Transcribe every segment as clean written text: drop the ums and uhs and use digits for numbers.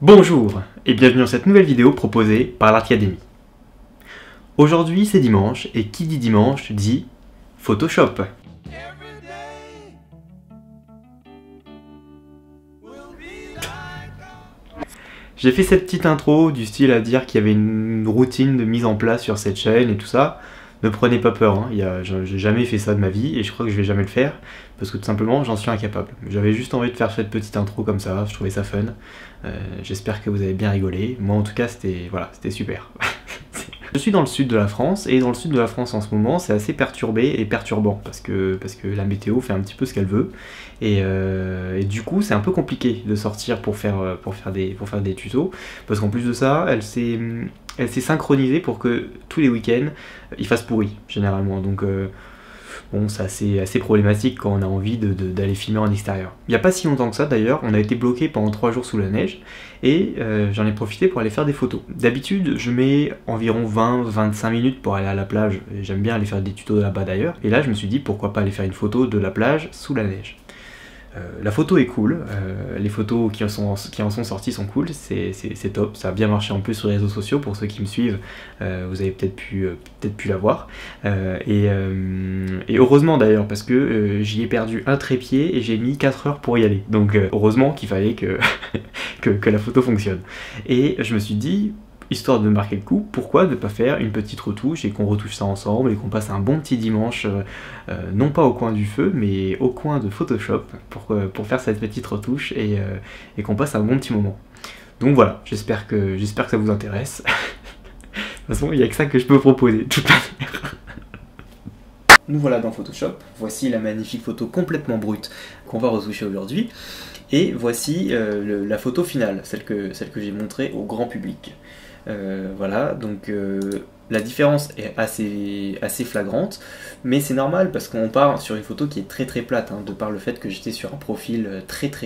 Bonjour et bienvenue dans cette nouvelle vidéo proposée par l'Artacademy. Aujourd'hui c'est dimanche et qui dit dimanche dit Photoshop. J'ai fait cette petite intro du style à dire qu'il y avait une routine de mise en place sur cette chaîne et tout ça. Ne prenez pas peur, hein. J'ai jamais fait ça de ma vie et je crois que je vais jamais le faire parce que tout simplement j'en suis incapable. J'avais juste envie de faire cette petite intro comme ça, je trouvais ça fun. J'espère que vous avez bien rigolé. Moi en tout cas c'était super. Je suis dans le sud de la France et dans le sud de la France en ce moment c'est assez perturbé et perturbant parce que la météo fait un petit peu ce qu'elle veut et du coup c'est un peu compliqué de sortir pour faire des tutos parce qu'en plus de ça elle s'est synchronisée pour que tous les week-ends il fasse pourri généralement, donc bon, c'est assez problématique quand on a envie d'aller filmer en extérieur. Il n'y a pas si longtemps que ça d'ailleurs, on a été bloqué pendant 3 jours sous la neige et j'en ai profité pour aller faire des photos. D'habitude, je mets environ 20-25 minutes pour aller à la plage. J'aime bien aller faire des tutos là-bas d'ailleurs. Et là, je me suis dit pourquoi pas aller faire une photo de la plage sous la neige. La photo est cool, les photos qui en sont sorties sont cool, c'est top, ça a bien marché en plus sur les réseaux sociaux, pour ceux qui me suivent, vous avez peut-être pu la voir, et heureusement d'ailleurs, parce que j'y ai perdu un trépied et j'ai mis 4 heures pour y aller, donc heureusement qu'il fallait que, que la photo fonctionne. Et je me suis dit, histoire de marquer le coup, pourquoi ne pas faire une petite retouche et qu'on retouche ça ensemble et qu'on passe un bon petit dimanche, non pas au coin du feu, mais au coin de Photoshop pour faire cette petite retouche et qu'on passe un bon petit moment. Donc voilà, j'espère que ça vous intéresse. De toute façon, il n'y a que ça que je peux proposer, de toute manière. Nous voilà dans Photoshop, voici la magnifique photo complètement brute qu'on va retoucher aujourd'hui. Et voici la photo finale, celle que j'ai montrée au grand public. Voilà, donc la différence est assez flagrante, mais c'est normal parce qu'on part sur une photo qui est très plate, hein, de par le fait que j'étais sur un profil très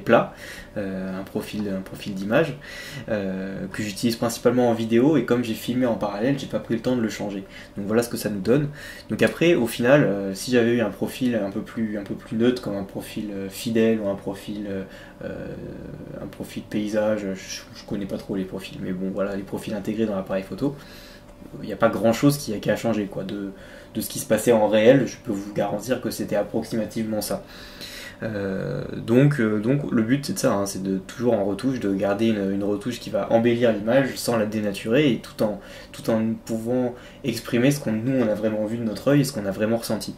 plat, un profil d'image que j'utilise principalement en vidéo, et comme j'ai filmé en parallèle, j'ai pas pris le temps de le changer. Donc voilà ce que ça nous donne. Donc après, au final, si j'avais eu un profil un peu plus neutre, comme un profil fidèle ou un profil paysage, je connais pas trop les profils, mais bon voilà, les profils intégrés dans l'appareil photo, il n'y a pas grand chose qui a changé quoi, de ce qui se passait en réel. Je peux vous garantir que c'était approximativement ça. Donc le but c'est de ça, hein, c'est de toujours en retouche, de garder une retouche qui va embellir l'image sans la dénaturer, et tout en pouvant exprimer ce nous on a vraiment vu de notre œil et ce qu'on a vraiment ressenti.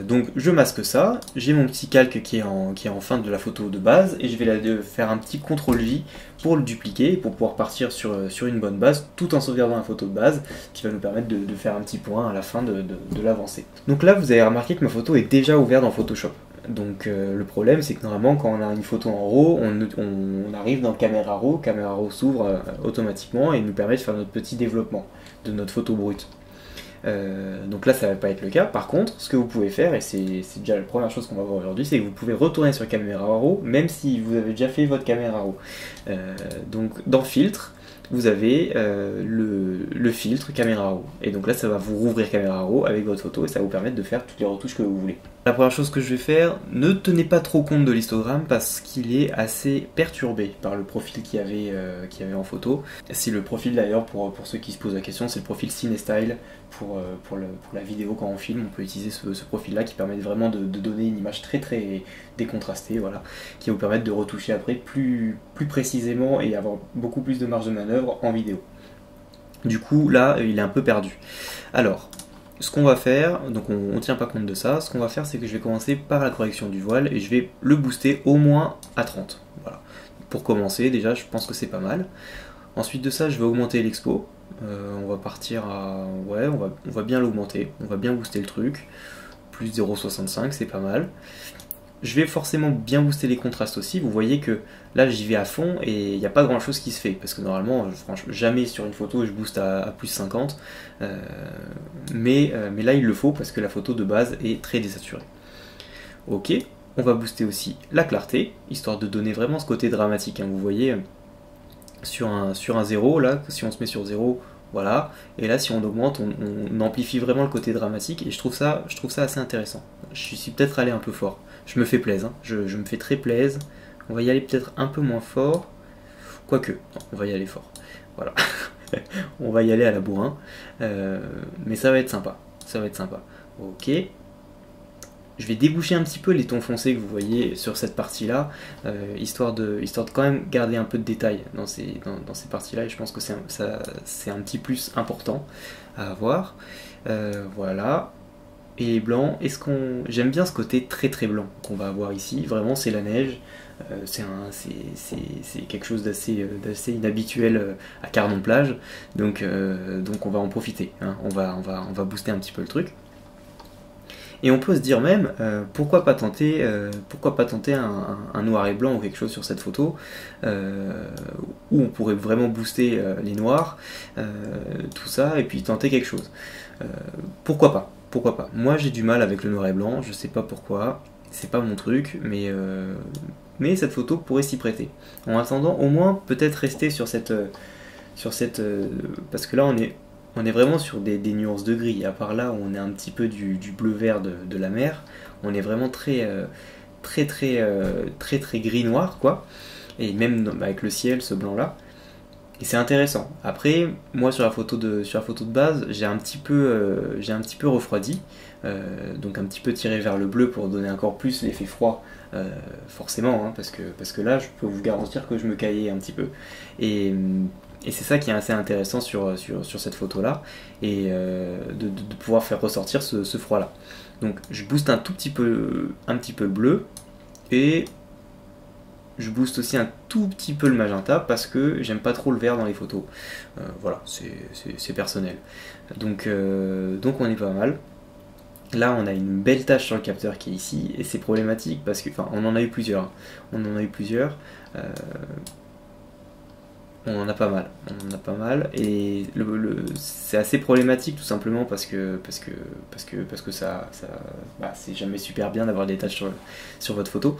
Donc je masque ça, j'ai mon petit calque qui est en fin de la photo de base, et je vais faire un petit CTRL-J pour le dupliquer, pour pouvoir partir sur une bonne base, tout en sauvegardant la photo de base, qui va nous permettre de faire un petit point à la fin de l'avancée. Donc là vous avez remarqué que ma photo est déjà ouverte dans Photoshop. Donc le problème c'est que normalement quand on a une photo en RAW, on arrive dans Camera Raw s'ouvre automatiquement et nous permet de faire notre petit développement de notre photo brute. Donc là ça va pas être le cas. Par contre, ce que vous pouvez faire, et c'est déjà la première chose qu'on va voir aujourd'hui, c'est que vous pouvez retourner sur Camera Raw même si vous avez déjà fait votre Camera Raw. Donc dans Filtre, vous avez le filtre Camera Raw, et donc là ça va vous rouvrir Camera Raw avec votre photo et ça va vous permettre de faire toutes les retouches que vous voulez. La première chose que je vais faire, ne tenez pas trop compte de l'histogramme parce qu'il est assez perturbé par le profil qu'il y avait en photo. C'est le profil d'ailleurs, pour ceux qui se posent la question, c'est le profil CineStyle pour la vidéo. Quand on filme, on peut utiliser ce profil là qui permet vraiment de donner une image très décontrastée, voilà, qui va vous permettre de retoucher après plus précisément et avoir beaucoup plus de marge de manœuvre en vidéo. Du coup là il est un peu perdu. Alors ce qu'on va faire, donc on ne tient pas compte de ça, ce qu'on va faire c'est que je vais commencer par la correction du voile et je vais le booster au moins à 30. Voilà. Pour commencer déjà je pense que c'est pas mal. Ensuite de ça je vais augmenter l'expo, on va partir à... ouais, on va bien l'augmenter, on va bien booster le truc, plus 0,65 c'est pas mal. Je vais forcément bien booster les contrastes aussi. Vous voyez que là j'y vais à fond et il n'y a pas grand chose qui se fait, parce que normalement, franchement, jamais sur une photo je booste à plus 50, mais là il le faut parce que la photo de base est très désaturée. Ok, on va booster aussi la clarté, histoire de donner vraiment ce côté dramatique, hein. Vous voyez, sur un 0, là, si on se met sur 0, voilà, et là si on augmente, on amplifie vraiment le côté dramatique, et je trouve ça assez intéressant. Je suis peut-être allé un peu fort. Je me fais plaisir, hein. Je me fais très plaisir. On va y aller peut-être un peu moins fort. Quoique, non, on va y aller fort. Voilà. On va y aller à la bourrin. Mais ça va être sympa. Ça va être sympa. Ok. Je vais déboucher un petit peu les tons foncés que vous voyez sur cette partie-là, histoire de quand même garder un peu de détails dans ces parties-là, et je pense que c'est un petit plus important à avoir. Voilà. Et les blancs, j'aime bien ce côté très très blanc qu'on va avoir ici, vraiment c'est la neige, c'est quelque chose d'assez inhabituel à Carnon-Plage, donc on va en profiter, hein. On va booster un petit peu le truc. Et on peut se dire même, pourquoi pas tenter un noir et blanc ou quelque chose sur cette photo, où on pourrait vraiment booster les noirs, tout ça, et puis tenter quelque chose. Pourquoi pas? Pourquoi pas? Moi j'ai du mal avec le noir et blanc, je sais pas pourquoi, c'est pas mon truc, mais cette photo pourrait s'y prêter. En attendant, au moins peut-être rester sur cette parce que là on est vraiment sur des nuances de gris, à part là où on est un petit peu du bleu-vert de la mer, on est vraiment très gris-noir, quoi, et même avec le ciel, ce blanc-là, et c'est intéressant. Après, moi sur la photo de base, j'ai un petit peu refroidi, donc un petit peu tiré vers le bleu pour donner encore plus l'effet froid, forcément, hein, parce que là, je peux vous garantir que je me caillais un petit peu. Et c'est ça qui est assez intéressant sur cette photo-là, et de pouvoir faire ressortir ce froid-là. Donc je booste un petit peu le bleu, et je booste aussi un tout petit peu le magenta, parce que j'aime pas trop le vert dans les photos. Voilà, c'est personnel. Donc on est pas mal. Là, on a une belle tache sur le capteur qui est ici, et c'est problématique, parce que, enfin, on en a eu plusieurs. On en a pas mal, et c'est assez problématique tout simplement parce que ça c'est jamais super bien d'avoir des taches sur votre photo.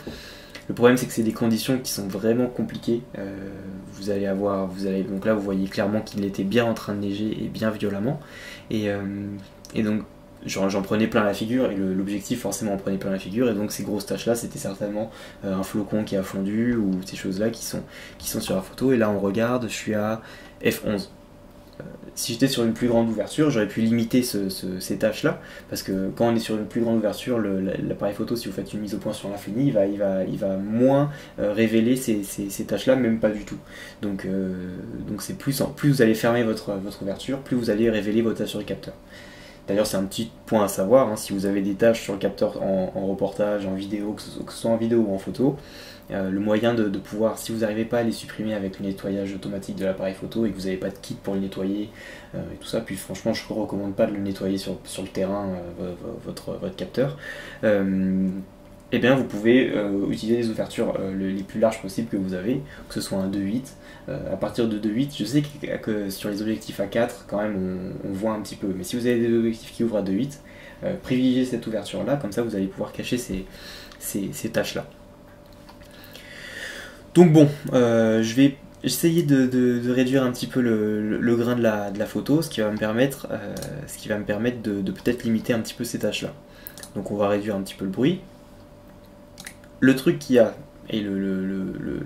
Le problème, c'est que c'est des conditions qui sont vraiment compliquées. Donc là vous voyez clairement qu'il était bien en train de neiger, et bien violemment, et donc j'en prenais plein la figure, et l'objectif forcément en prenait plein la figure, et donc ces grosses taches là c'était certainement un flocon qui a fondu, ou ces choses là qui sont sur la photo. Et là on regarde, je suis à f11. Si j'étais sur une plus grande ouverture, j'aurais pu limiter ces taches là, parce que quand on est sur une plus grande ouverture, l'appareil photo, si vous faites une mise au point sur l'infini, il va moins révéler ces taches là, même pas du tout. Donc c'est plus vous allez fermer votre ouverture, plus vous allez révéler vos taches sur le capteur. D'ailleurs, c'est un petit point à savoir, hein, si vous avez des tâches sur le capteur en reportage, en vidéo, que ce soit en vidéo ou en photo, le moyen de pouvoir, si vous n'arrivez pas à les supprimer avec le nettoyage automatique de l'appareil photo, et que vous n'avez pas de kit pour le nettoyer, et tout ça, puis franchement je ne recommande pas de le nettoyer sur le terrain, votre capteur, et bien vous pouvez utiliser les ouvertures les plus larges possibles que vous avez, que ce soit un 2.8. À partir de 2.8, je sais que sur les objectifs à 4, quand même, on voit un petit peu. Mais si vous avez des objectifs qui ouvrent à 2.8, privilégiez cette ouverture-là, comme ça vous allez pouvoir cacher ces tâches-là. Donc bon, je vais essayer de réduire un petit peu le grain de la photo, ce qui va me permettre, de peut-être limiter un petit peu ces tâches-là. Donc on va réduire un petit peu le bruit. Le truc qu'il y a, et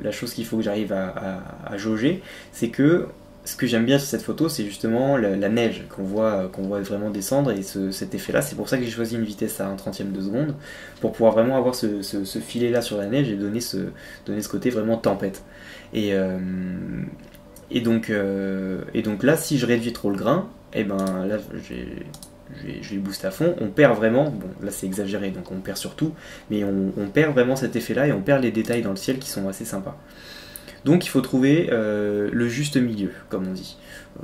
la chose qu'il faut que j'arrive à jauger, c'est que ce que j'aime bien sur cette photo, c'est justement la neige qu'on voit vraiment descendre, et cet effet là. C'est pour ça que j'ai choisi une vitesse à 1/30 de seconde, pour pouvoir vraiment avoir ce filet là sur la neige, et donner ce côté vraiment tempête. Et donc là, si je réduis trop le grain, et ben là je vais le booster à fond, on perd vraiment, bon là c'est exagéré, donc on perd surtout, mais on perd vraiment cet effet là, et on perd les détails dans le ciel qui sont assez sympas. Donc il faut trouver le juste milieu, comme on dit.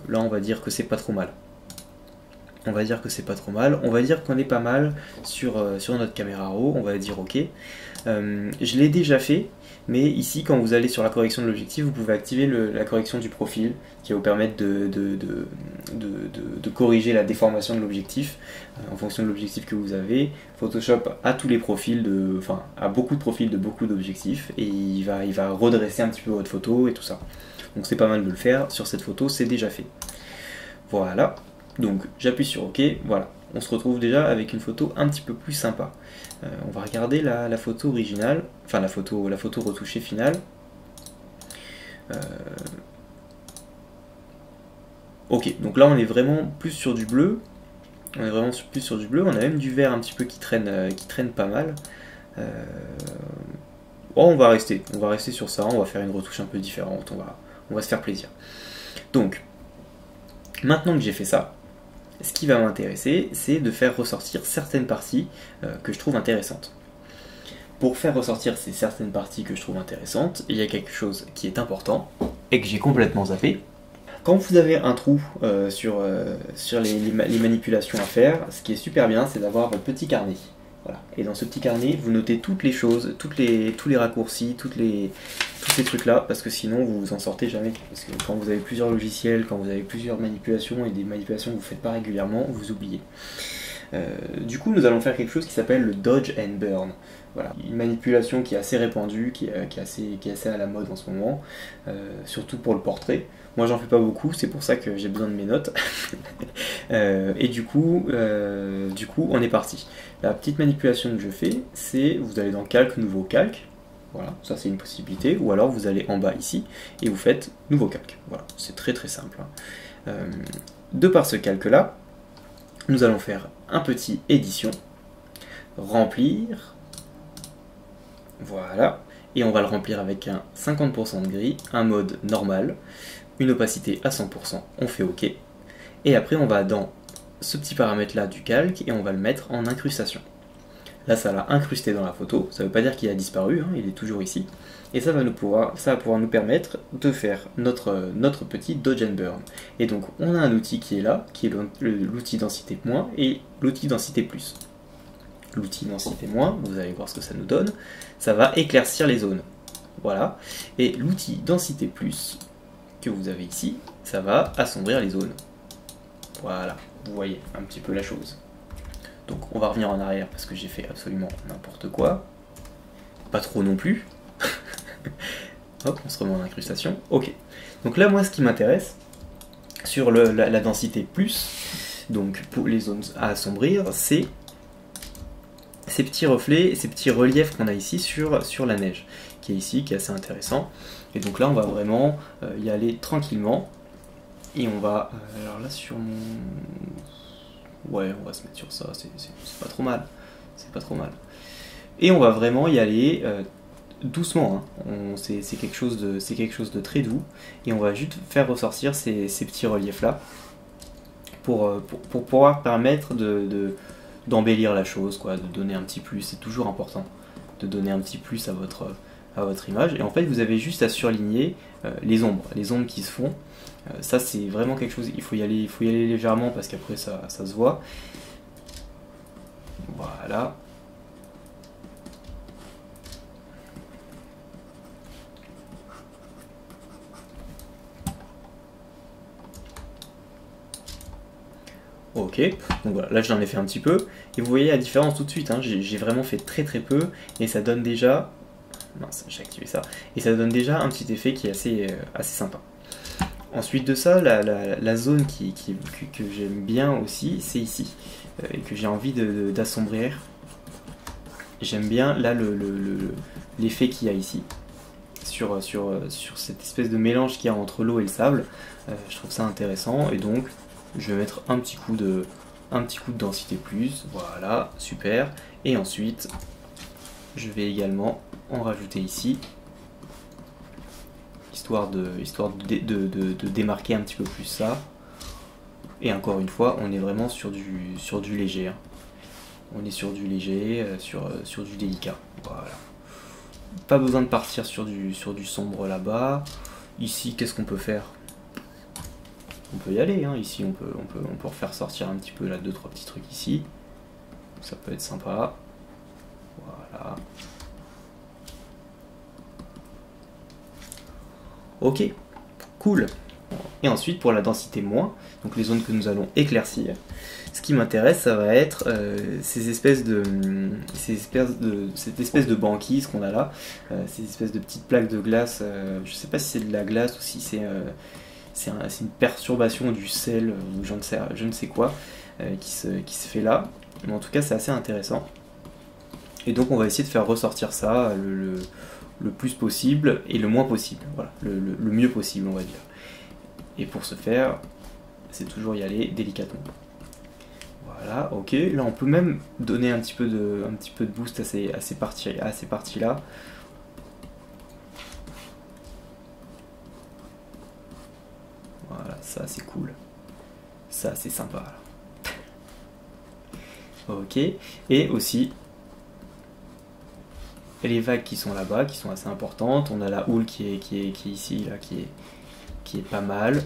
Là on va dire que c'est pas trop mal. On va dire qu'on est pas mal sur notre caméra RAW, on va dire ok. Je l'ai déjà fait, mais ici quand vous allez sur la correction de l'objectif, vous pouvez activer la correction du profil, qui va vous permettre de corriger la déformation de l'objectif en fonction de l'objectif que vous avez. Photoshop a tous les profils, a beaucoup de profils de beaucoup d'objectifs, et il va redresser un petit peu votre photo et tout ça. Donc c'est pas mal de le faire. Sur cette photo, c'est déjà fait. Voilà. Donc j'appuie sur OK, voilà, on se retrouve déjà avec une photo un petit peu plus sympa. On va regarder la photo originale, enfin la photo retouchée finale. Ok, donc là on est vraiment plus sur du bleu. On est vraiment plus sur du bleu. On a même du vert un petit peu qui traîne pas mal. Oh, on va rester sur ça. On va faire une retouche un peu différente. On va se faire plaisir. Donc, maintenant que j'ai fait ça, ce qui va m'intéresser, c'est de faire ressortir certaines parties que je trouve intéressantes. Pour faire ressortir ces certaines parties que je trouve intéressantes, il y a quelque chose qui est important et que j'ai complètement zappé. Quand vous avez un trou sur les manipulations à faire, ce qui est super bien, c'est d'avoir votre petit carnet. Voilà. Et dans ce petit carnet, vous notez toutes les choses, tous les raccourcis, tous ces trucs-là, parce que sinon vous vous en sortez jamais. Parce que quand vous avez plusieurs logiciels, quand vous avez plusieurs manipulations et des manipulations que vous ne faites pas régulièrement, vous oubliez. Du coup, nous allons faire quelque chose qui s'appelle le Dodge and Burn. Voilà, une manipulation qui est assez répandue, qui est assez à la mode en ce moment, surtout pour le portrait. Moi, j'en fais pas beaucoup, c'est pour ça que j'ai besoin de mes notes. Et du coup, on est parti. La petite manipulation que je fais, c'est vous allez dans Calque, Nouveau Calque. Voilà, ça c'est une possibilité. Ou alors vous allez en bas ici et vous faites Nouveau Calque. Voilà, c'est très très simple. De par ce calque-là, nous allons faire un petit édition, remplir, voilà, et on va le remplir avec un 50% de gris, un mode normal, une opacité à 100%, on fait OK, et après on va dans ce petit paramètre là du calque et on va le mettre en incrustation. Là ça l'a incrusté dans la photo, ça ne veut pas dire qu'il a disparu, hein, il est toujours ici, et ça va pouvoir nous permettre de faire notre petit Dodge and Burn. Et donc on a un outil qui est là, qui est l'outil densité moins et l'outil densité plus. L'outil densité moins, vous allez voir ce que ça nous donne, ça va éclaircir les zones. Voilà. Et l'outil densité plus que vous avez ici, ça va assombrir les zones. Voilà, vous voyez un petit peu la chose. Donc on va revenir en arrière parce que j'ai fait absolument n'importe quoi. Pas trop non plus. Hop, on se remet en incrustation. Ok. Donc là, moi, ce qui m'intéresse sur la densité plus, donc pour les zones à assombrir, c'est ces petits reflets, ces petits reliefs qu'on a ici sur la neige, qui est ici, qui est assez intéressant. Et donc là, on va vraiment y aller tranquillement. Et on va... alors là, sur mon... Ouais, on va se mettre sur ça, c'est pas trop mal. C'est pas trop mal. Et on va vraiment y aller doucement. Hein. C'est quelque chose de très doux. Et on va juste faire ressortir ces petits reliefs-là pour pouvoir permettre d'embellir la chose, quoi, de donner un petit plus. C'est toujours important de donner un petit plus à votre image. Et en fait, vous avez juste à surligner les ombres qui se font. Ça, c'est vraiment quelque chose, il faut y aller légèrement parce qu'après ça se voit. Voilà. Ok, donc voilà, là j'en ai fait un petit peu, et vous voyez la différence tout de suite, hein, j'ai vraiment fait très très peu, et ça donne déjà, mince, j'ai activé ça, et ça donne déjà un petit effet qui est assez sympa. Ensuite de ça, la zone que j'aime bien aussi, c'est ici, et que j'ai envie d'assombrir. J'aime bien là l'effet qu'il y a ici, sur cette espèce de mélange qu'il y a entre l'eau et le sable. Je trouve ça intéressant, et donc je vais mettre un petit coup de densité plus, voilà, super. Et ensuite, je vais également en rajouter ici, histoire de démarquer un petit peu plus ça. Et encore une fois, on est vraiment sur du léger. Hein. On est sur du léger, sur du délicat. Voilà. Pas besoin de partir sur du sombre là-bas. Ici, qu'est-ce qu'on peut faire ? On peut y aller, hein. Ici on peut refaire sortir un petit peu là 2-3 petits trucs ici. Ça peut être sympa. Voilà. Ok, cool. Et ensuite pour la densité moins, donc les zones que nous allons éclaircir, ce qui m'intéresse ça va être cette espèce de banquise qu'on a là, ces espèces de petites plaques de glace, je sais pas si c'est de la glace ou si c'est une perturbation du sel ou je ne sais quoi qui se fait là, mais en tout cas c'est assez intéressant. Et donc on va essayer de faire ressortir ça le plus possible et le moins possible, voilà, le mieux possible on va dire. Et pour ce faire, c'est toujours y aller délicatement. Voilà, ok, là on peut même donner un petit peu de boost à ces parties-là. Voilà, ça c'est cool. Ça c'est sympa. Ok, et aussi les vagues qui sont là-bas, qui sont assez importantes. On a la houle qui est ici, là, qui est pas mal.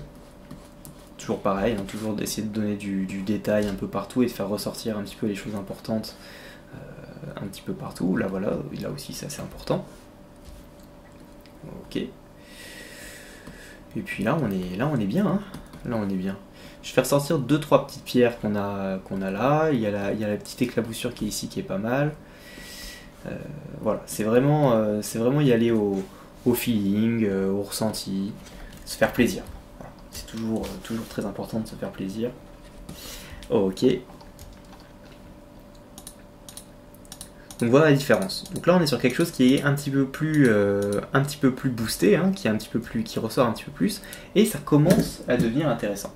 Toujours pareil, hein, toujours d'essayer de donner du détail un peu partout et de faire ressortir un petit peu les choses importantes un petit peu partout. Là voilà, là aussi c'est assez important. Ok. Et puis là on est bien, hein. Là on est bien. Je vais faire sortir 2-3 petites pierres qu'on a là. Il y a la petite éclaboussure qui est ici qui est pas mal. Voilà, c'est vraiment y aller au feeling, au ressenti, se faire plaisir. Voilà. C'est toujours très important de se faire plaisir. Ok. Donc voilà la différence. Donc là on est sur quelque chose qui est un petit peu plus boosté, hein, qui ressort un petit peu plus, et ça commence à devenir intéressant.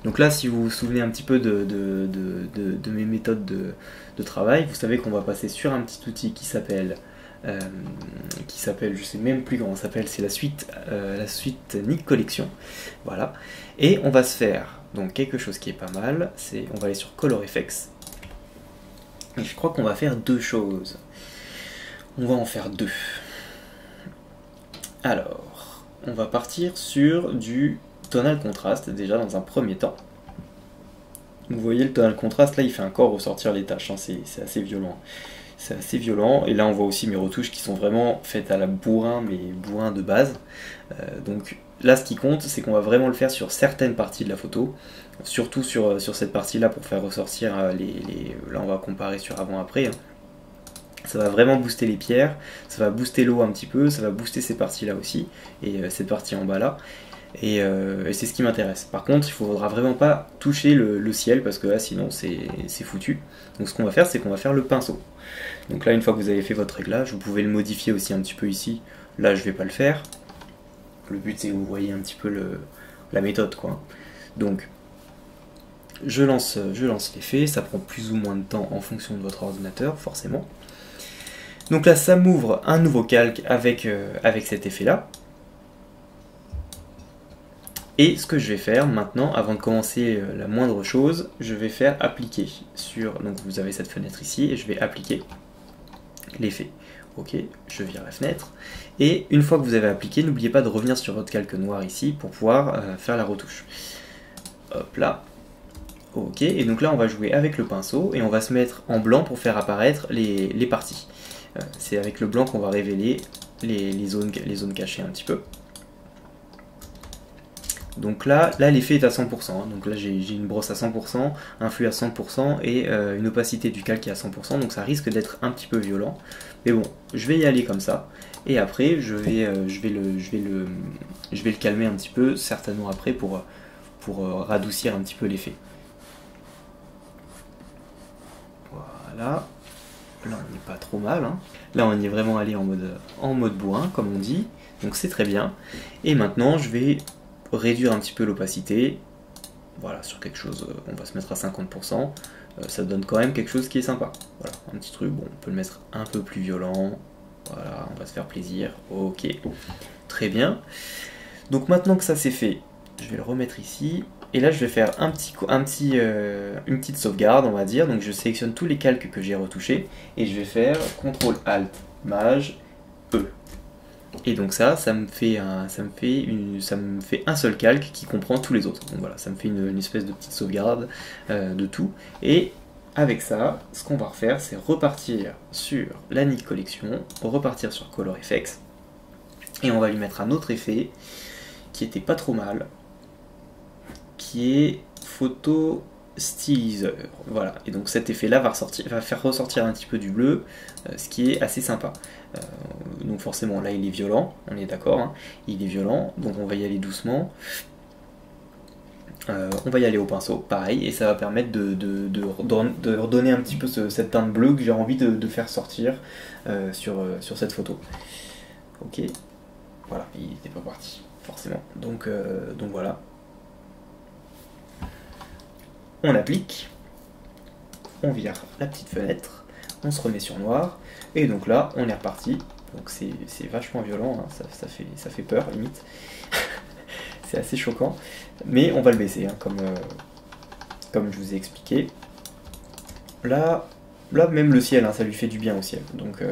Donc là, si vous vous souvenez un petit peu de mes méthodes de travail, vous savez qu'on va passer sur un petit outil qui s'appelle, je sais même plus comment ça s'appelle, c'est la suite Nik Collection. Voilà. Et on va se faire donc quelque chose qui est pas mal, on va aller sur Color Effects. Et je crois qu'on va faire deux choses. On va en faire deux. Alors, on va partir sur du tonal contraste déjà dans un premier temps. Vous voyez le tonal contraste là il fait encore ressortir les tâches, hein. C'est assez violent. C'est assez violent, et là on voit aussi mes retouches qui sont vraiment faites à la bourrin, mais bourrin de base. Donc là ce qui compte c'est qu'on va vraiment le faire sur certaines parties de la photo, surtout sur cette partie là pour faire ressortir là on va comparer sur avant-après, hein. Ça va vraiment booster les pierres, ça va booster l'eau un petit peu, ça va booster ces parties là aussi, et cette partie en bas là. Et c'est ce qui m'intéresse. Par contre, il ne faudra vraiment pas toucher le ciel parce que là, sinon, c'est foutu. Donc, ce qu'on va faire, c'est qu'on va faire le pinceau. Donc là, une fois que vous avez fait votre réglage, vous pouvez le modifier aussi un petit peu ici. Là, je ne vais pas le faire. Le but, c'est que vous voyez un petit peu la méthode, quoi. Donc, je lance l'effet. Ça prend plus ou moins de temps en fonction de votre ordinateur, forcément. Donc là, ça m'ouvre un nouveau calque avec cet effet-là. Et ce que je vais faire maintenant, avant de commencer la moindre chose, je vais faire appliquer sur... Donc vous avez cette fenêtre ici, et je vais appliquer l'effet. Ok, je vire la fenêtre. Et une fois que vous avez appliqué, n'oubliez pas de revenir sur votre calque noir ici pour pouvoir faire la retouche. Hop là. Ok, et donc là on va jouer avec le pinceau, et on va se mettre en blanc pour faire apparaître les parties. C'est avec le blanc qu'on va révéler les zones cachées un petit peu. Donc là l'effet est à 100%, hein. Donc là j'ai une brosse à 100%, un flux à 100% et une opacité du calque qui est à 100%, donc ça risque d'être un petit peu violent. Mais bon, je vais y aller comme ça, et après je vais le calmer un petit peu, certainement après pour radoucir un petit peu l'effet. Voilà, là on n'est pas trop mal, hein. Là on est vraiment allé en mode bourrin, comme on dit, donc c'est très bien. Et maintenant je vais réduire un petit peu l'opacité, voilà, sur quelque chose, on va se mettre à 50%, ça donne quand même quelque chose qui est sympa. Voilà, un petit truc, bon, on peut le mettre un peu plus violent, voilà, on va se faire plaisir, ok, très bien. Donc maintenant que ça c'est fait, je vais le remettre ici, et là je vais faire une petite sauvegarde, on va dire. Donc je sélectionne tous les calques que j'ai retouchés, et je vais faire CTRL-ALT-MAJ E. Et donc ça me fait un seul calque qui comprend tous les autres. Donc voilà, ça me fait une espèce de petite sauvegarde de tout. Et avec ça, ce qu'on va refaire, c'est repartir sur la Nik Collection, repartir sur Color Effects, et on va lui mettre un autre effet qui était pas trop mal, qui est Photo Stylizer. Voilà, et donc cet effet là va faire ressortir un petit peu du bleu, ce qui est assez sympa. Donc forcément là il est violent, on est d'accord, hein, il est violent, donc on va y aller doucement. On va y aller au pinceau, pareil, et ça va permettre de redonner un petit peu cette teinte bleue que j'ai envie de faire sortir sur cette photo. Ok, voilà, il n'était pas parti, forcément. Donc voilà. on applique, on vire la petite fenêtre, on se remet sur noir, et donc là, on est reparti. Donc c'est vachement violent, hein, ça fait peur, limite. C'est assez choquant, mais on va le baisser, hein, comme je vous ai expliqué. Là même le ciel, hein, ça lui fait du bien au ciel. Donc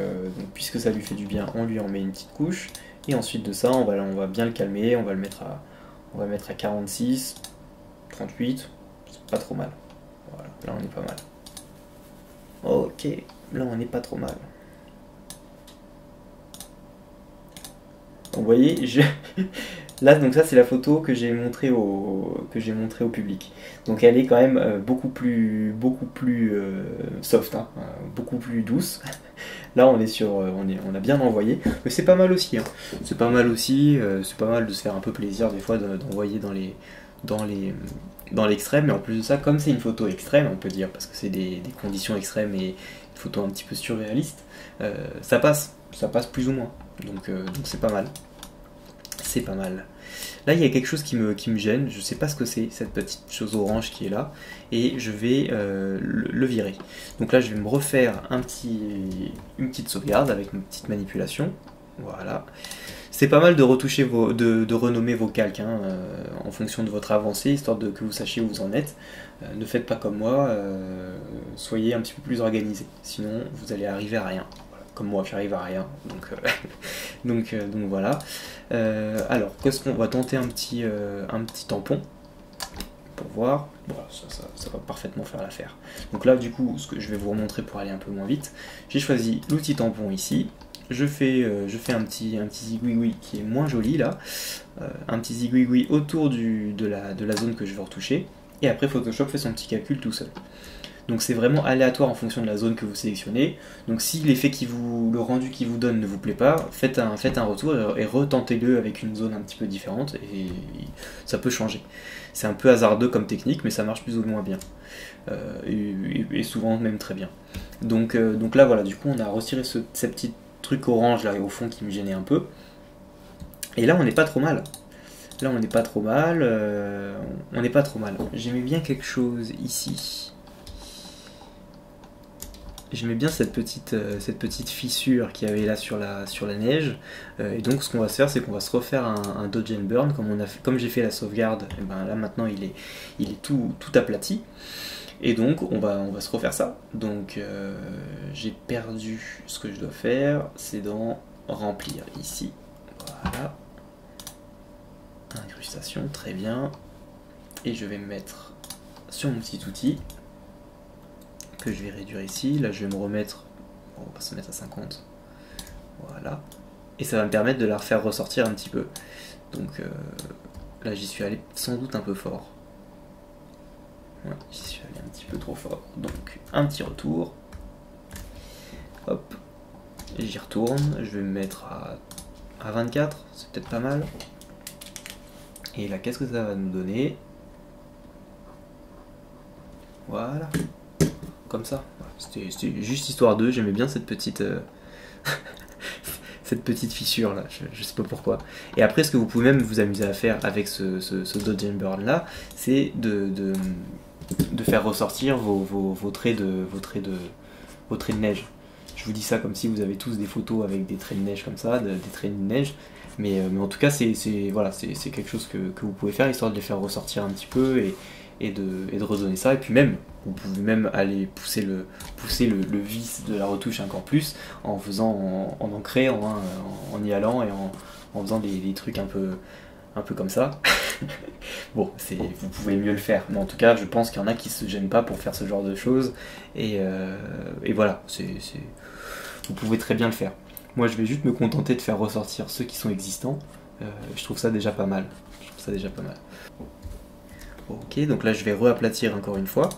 puisque ça lui fait du bien, on lui en met une petite couche, et ensuite de ça, on va bien le calmer, on va mettre à 46, 38, c'est pas trop mal. Voilà, là on est pas mal. Ok, là on n'est pas trop mal. Donc vous voyez, là donc ça c'est la photo que j'ai montrée au public. Donc elle est quand même beaucoup plus soft, hein, beaucoup plus douce. Là on est on a bien envoyé, mais c'est pas mal aussi. Hein. C'est pas mal aussi, c'est pas mal de se faire un peu plaisir des fois d'envoyer dans l'extrême. Mais en plus de ça, comme c'est une photo extrême, on peut dire, parce que c'est des conditions extrêmes et une photo un petit peu surréaliste, ça passe plus ou moins. Donc c'est pas mal. C'est pas mal. Là, il y a quelque chose qui me gêne. Je sais pas ce que c'est, cette petite chose orange qui est là. Et je vais le virer. Donc là, je vais me refaire une petite sauvegarde avec une petite manipulation. Voilà. C'est pas mal de retoucher de renommer vos calques, hein, en fonction de votre avancée, histoire que vous sachiez où vous en êtes. Ne faites pas comme moi. Soyez un petit peu plus organisé. Sinon, vous allez arriver à rien. Comme moi, j'arrive à rien, donc voilà. Alors, qu'est-ce qu'on va tenter un petit tampon pour voir. Voilà, ça va parfaitement faire l'affaire. Donc là, du coup, ce que je vais vous remontrer pour aller un peu moins vite, j'ai choisi l'outil tampon ici. Je fais un petit zigouigoui qui est moins joli là, un petit zigouigoui autour de la zone que je veux retoucher, et après Photoshop fait son petit calcul tout seul. Donc c'est vraiment aléatoire en fonction de la zone que vous sélectionnez. Donc si l'effet le rendu qu'il vous donne ne vous plaît pas, faites un retour et retentez-le avec une zone un petit peu différente et ça peut changer. C'est un peu hasardeux comme technique, mais ça marche plus ou moins bien. Et souvent même très bien. Donc là voilà, du coup on a retiré ces petits trucs orange là au fond qui me gênait un peu. Et là on n'est pas trop mal. Là on n'est pas trop mal. On n'est pas trop mal. J'aimais bien quelque chose ici. J'aimais bien cette petite fissure qu'il y avait là sur la neige. Et donc ce qu'on va se faire, c'est qu'on va se refaire un dodge and burn comme j'ai fait la sauvegarde. Et ben là maintenant il est tout aplati. Et donc on va se refaire ça. Donc j'ai perdu ce que je dois faire, c'est dans remplir ici. Voilà. Incrustation, très bien. Et je vais me mettre sur mon petit outil que je vais réduire ici. Là je vais me remettre, on va se mettre à 50. Voilà. Et ça va me permettre de la refaire ressortir un petit peu. Donc là j'y suis allé sans doute un peu fort. Ouais, j'y suis allé un petit peu trop fort. Donc un petit retour. Hop. Et j'y retourne. Je vais me mettre à 24. C'est peut-être pas mal. Et là qu'est-ce que ça va nous donner? Voilà. Comme ça. C'était juste histoire d'eux. J'aimais bien cette petite cette petite fissure là. Je sais pas pourquoi. Et après, ce que vous pouvez même vous amuser à faire avec ce dodge and burn là, c'est de faire ressortir vos traits de neige. Je vous dis ça comme si vous avez tous des photos avec des traits de neige comme ça, des traits de neige. Mais en tout cas, c'est quelque chose que vous pouvez faire, histoire de les faire ressortir un petit peu et de redonner ça. Et puis même, vous pouvez même aller pousser le vice de la retouche encore plus en en créant, hein, en y allant et en faisant des trucs un peu comme ça. Bon, vous pouvez mieux le faire, mais en tout cas, je pense qu'il y en a qui se gênent pas pour faire ce genre de choses. Et voilà, vous pouvez très bien le faire. Moi, je vais juste me contenter de faire ressortir ceux qui sont existants. Je trouve ça déjà pas mal. Ok, donc là, je vais reaplatir encore une fois.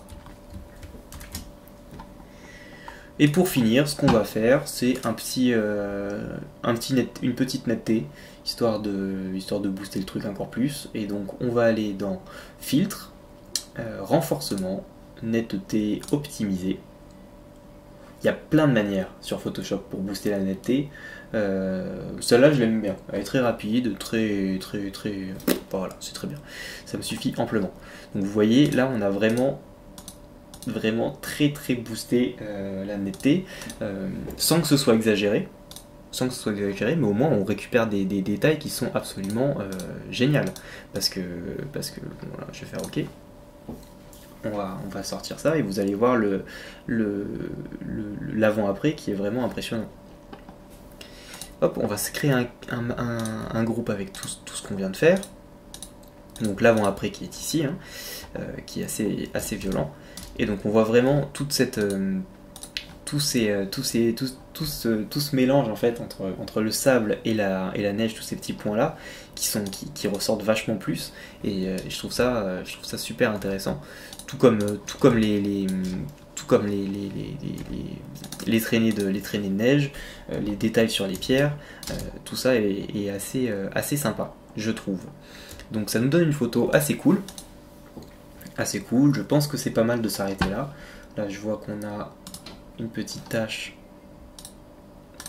Et pour finir, ce qu'on va faire, c'est une petite netteté, histoire de booster le truc encore plus. Et donc, on va aller dans Filtre, Renforcement, Netteté optimisée. Il y a plein de manières sur Photoshop pour booster la netteté. Celle-là, je l'aime bien. Elle est très rapide, voilà, c'est très bien. Ça me suffit amplement. Donc vous voyez, là, on a vraiment vraiment très très booster la netteté, sans que ce soit exagéré. Mais au moins on récupère des détails qui sont absolument géniales. Parce que bon, voilà, je vais faire OK. On va sortir ça et vous allez voir l'avant-après qui est vraiment impressionnant. Hop, on va se créer un groupe avec tout ce qu'on vient de faire. Donc l'avant-après qui est ici, hein, qui est assez violent. Et donc on voit vraiment toute cette... tout ce mélange en fait entre le sable et la neige, tous ces petits points là qui ressortent vachement plus, et je trouve ça super intéressant, tout comme les traînées de neige, les détails sur les pierres, tout ça est assez sympa, je trouve. Donc ça nous donne une photo assez cool, je pense que c'est pas mal de s'arrêter là. Là je vois qu'on a une petite tache,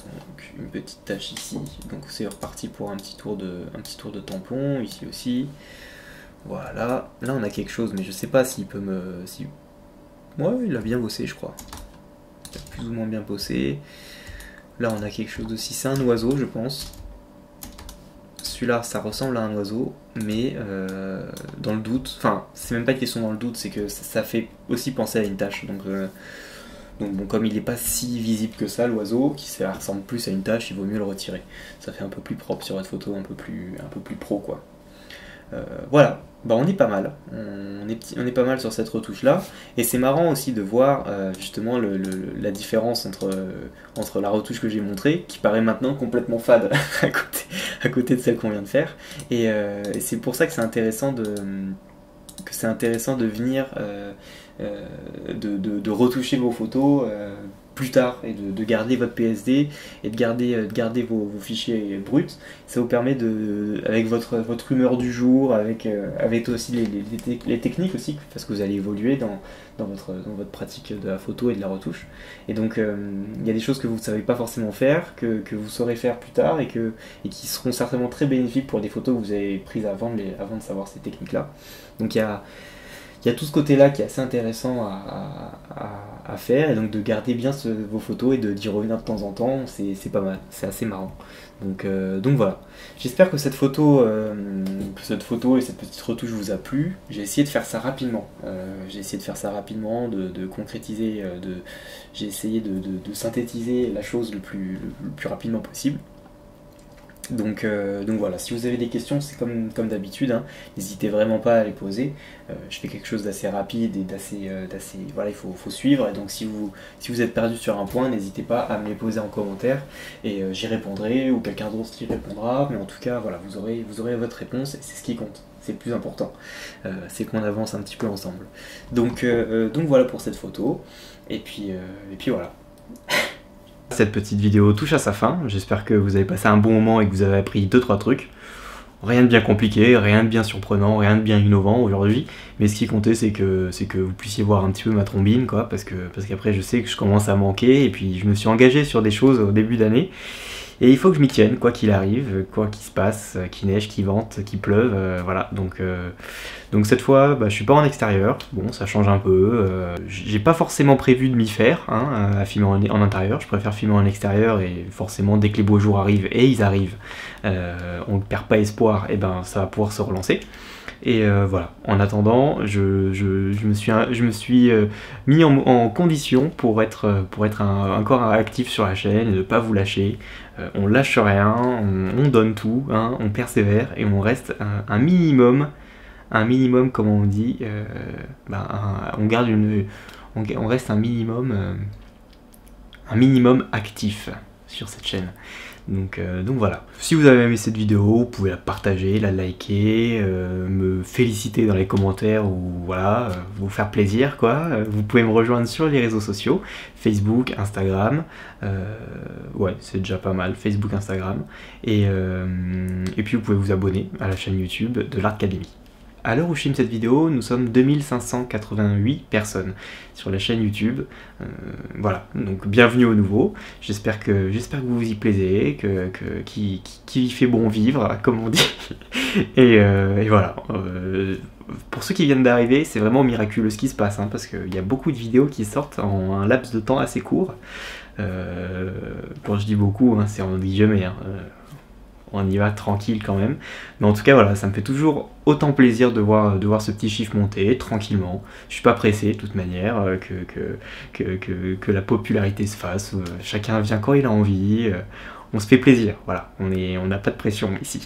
donc une petite tache ici, donc c'est reparti pour un petit tour de tampon, ici aussi, voilà, là on a quelque chose, mais je sais pas s'il peut ouais, il a bien bossé je crois, il a plus ou moins bien bossé. Là on a quelque chose aussi, c'est un oiseau je pense, celui-là ça ressemble à un oiseau, mais dans le doute, enfin c'est même pas une question dans le doute, c'est que ça fait aussi penser à une tache, donc bon, comme il n'est pas si visible que ça, l'oiseau, qui ça ressemble plus à une tache, il vaut mieux le retirer. Ça fait un peu plus propre sur votre photo, un peu plus pro quoi. Voilà, bah on est pas mal. On est pas mal sur cette retouche là. Et c'est marrant aussi de voir justement la différence entre la retouche que j'ai montrée, qui paraît maintenant complètement fade à côté de celle qu'on vient de faire. Et c'est pour ça que c'est intéressant de venir de retoucher vos photos plus tard, et de garder votre PSD et de garder vos fichiers bruts. Ça vous permet avec votre humeur du jour, avec aussi les techniques aussi, parce que vous allez évoluer dans votre pratique de la photo et de la retouche. Et donc il y a des choses que vous ne savez pas forcément faire, que vous saurez faire plus tard, et qui seront certainement très bénéfiques pour des photos que vous avez prises avant de savoir ces techniques là. Donc il y a tout ce côté-là qui est assez intéressant à faire, et donc de garder bien vos photos et d'y revenir de temps en temps, c'est pas mal, c'est assez marrant. Donc voilà. J'espère que cette photo et cette petite retouche vous a plu. J'ai essayé de faire ça rapidement. De concrétiser, j'ai essayé de synthétiser la chose le plus rapidement possible. Donc voilà, si vous avez des questions, c'est comme d'habitude, hein, n'hésitez vraiment pas à les poser. Je fais quelque chose d'assez rapide et d'assez voilà, il faut suivre. Et donc si vous êtes perdu sur un point, n'hésitez pas à me les poser en commentaire, et j'y répondrai, ou quelqu'un d'autre qui répondra. Mais en tout cas, voilà, vous aurez votre réponse, et c'est ce qui compte. C'est le plus important, c'est qu'on avance un petit peu ensemble. Donc voilà pour cette photo, et puis voilà. Cette petite vidéo touche à sa fin, j'espère que vous avez passé un bon moment et que vous avez appris 2-3 trucs. Rien de bien compliqué, rien de bien surprenant, rien de bien innovant aujourd'hui, mais ce qui comptait c'est que vous puissiez voir un petit peu ma trombine, quoi, parce qu'après je sais que je commence à manquer, et puis je me suis engagé sur des choses au début d'année, et il faut que je m'y tienne, quoi qu'il arrive, quoi qu'il se passe, qu'il neige, qu'il vente, qu'il pleuve, voilà. Donc cette fois, je suis pas en extérieur, bon, ça change un peu. J'ai pas forcément prévu de m'y faire, hein, à filmer en intérieur. Je préfère filmer en extérieur, et forcément, dès que les beaux jours arrivent, et ils arrivent, on ne perd pas espoir, et ça va pouvoir se relancer. Et voilà, en attendant, je me suis mis en condition pour être encore actif sur la chaîne, et de ne pas vous lâcher. On lâche rien, on donne tout, hein, on persévère, et on reste un minimum, comme on dit, on reste un minimum actif sur cette chaîne. Donc voilà. Si vous avez aimé cette vidéo, vous pouvez la partager, la liker, me féliciter dans les commentaires, ou voilà, vous faire plaisir, quoi. Vous pouvez me rejoindre sur les réseaux sociaux, Facebook, Instagram, ouais, c'est déjà pas mal, Facebook, Instagram, et puis vous pouvez vous abonner à la chaîne YouTube de l'Artcademy. À l'heure où je filme cette vidéo, nous sommes 2588 personnes sur la chaîne YouTube. Voilà, donc bienvenue au nouveau. J'espère que vous vous y plaisez, qu'il fait bon vivre, comme on dit. Et voilà. Pour ceux qui viennent d'arriver, c'est vraiment miraculeux ce qui se passe, hein, parce qu'il y a beaucoup de vidéos qui sortent en un laps de temps assez court. Quand je dis beaucoup, hein, c'est en guillemets, hein, on y va tranquille quand même. Mais en tout cas, voilà, ça me fait toujours autant plaisir de voir ce petit chiffre monter tranquillement. Je suis pas pressé de toute manière que la popularité se fasse. Chacun vient quand il a envie. On se fait plaisir, voilà. On n'a pas de pression ici.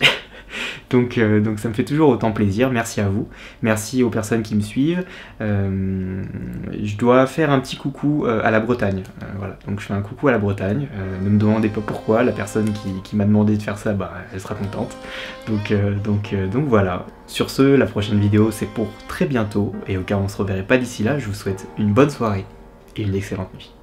Donc ça me fait toujours autant plaisir. Merci à vous. Merci aux personnes qui me suivent. Je dois faire un petit coucou à la Bretagne. Voilà. Donc je fais un coucou à la Bretagne. Ne me demandez pas pourquoi. La personne qui m'a demandé de faire ça, bah, elle sera contente. Donc voilà. Sur ce, la prochaine vidéo, c'est pour très bientôt. Et au cas où on se reverrait pas d'ici là, je vous souhaite une bonne soirée et une excellente nuit.